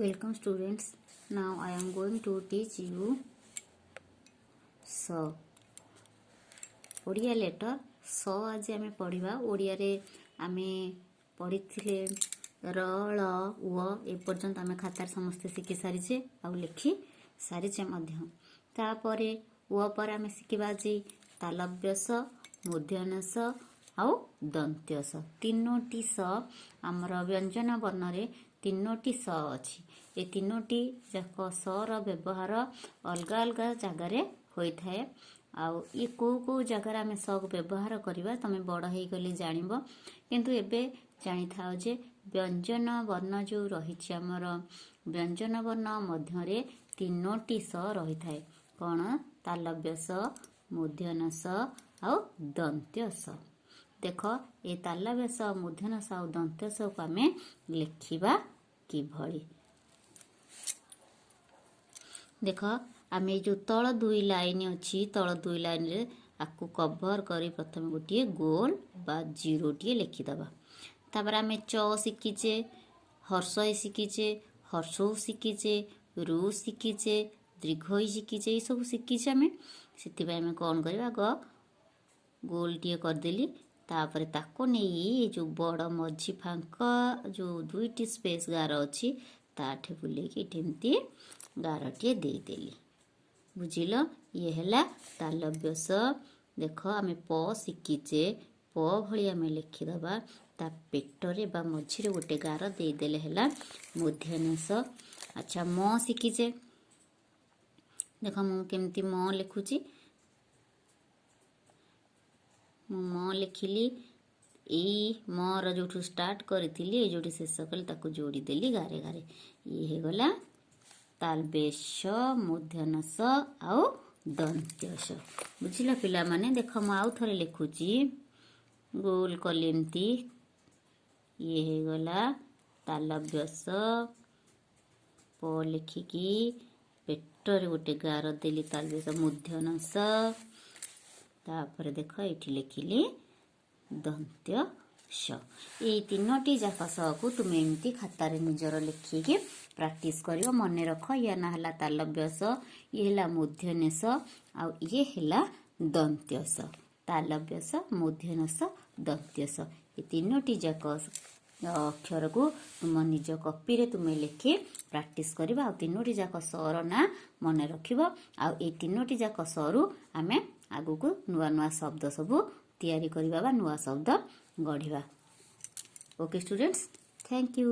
Welcome students. Now I am going to teach you स Odia letter स आज आम पढ़ा ओडिया रे आमे पढ़ी र ल उ एपर्यंत आम खातार समस्ते शिखी सारीचे आ लिखि सारीचे तापरे उ पर आम शिखा जी तालव्य स मूर्धन्य स आउ दंत्य स तीनोटी स आमर व्यंजन वर्ण रे तीनोटी स अच्छी ए तीनोटी जाक सर व्यवहार अलग अलग जगार होता है आउ ये कौ कौ जगार आम स व्यवहार करवा तुम बड़ हो गले जान किंतु एबे जानी था जे व्यंजन वर्ण जो रही आमर व्यंजन वर्ण मध्य तीनोटी स रही था कौन तालव्य स मूर्धन्य स आउ दंत्य स देख ए तालव्य स मूर्धन्य स आउ दंत्य स को आम लिखा किभली देख आम जो तल दुई लाइन अच्छी तल दुई लाइन रे आपको कभर करी प्रथम गोटे गोल बा जीरो टी लिखिदबा तापर आम च शिखीचे हर्षई शिखीचे हर्षौ शिखीचे रु शिखीचे दीर्घई शिखीचे ये सब शिखीचे आम से आम कौन करवा ग गोल टी करदेली तापर ताको नहीं जो बड़ मझी फांका जो दुईटी स्पेस गार अच्छी ताठे बुलेकी एमती गारटे देदेली बुझिल ये है तालव्य स देख आम प शिखीचे प भली आम लिखिदबा ता पेटरे बा मझी गोटे गार देदेले है मूर्धन्य स अच्छा म शिखीचे देख मुझे म लिखुची म लिखिली यही मोर जो स्टार्ट करी जो शेष कली जोड़ी देली गारे गारे ये गला तालव्य मूर्धन्य स आउ दंत्य स बुझिल पिला माने देख मु आउ थरे लिखुची गोल कली एमती ये गला तालव्य स प लिखिकी पेटर गोटे गार देली तालव्य स मूर्धन्य स तापर देख ये लिखिली दंत्य स ये तीनोटी जाक स को तुम एमती खातार निजर लिखिकी प्रैक्टिस कर मन रख या ना है तालव्य स ये है मूर्धन्य स आउ ये है दंत्य स तालव्य स मूर्धन्य स दंत्य स ये तीनोटी जाक अक्षर को तुम निज कॉपी रे तुम लिखि प्रैक्टिस करबा आ तीनोटी जाक सर ना मन रखिबो आ ए तीनोटी जाक सरु आमे आगु को नुआ नुआ शब्द सब तैयारी करबा बा नुआ शब्द गढ़िबा ओके स्टूडेंट्स थैंक यू।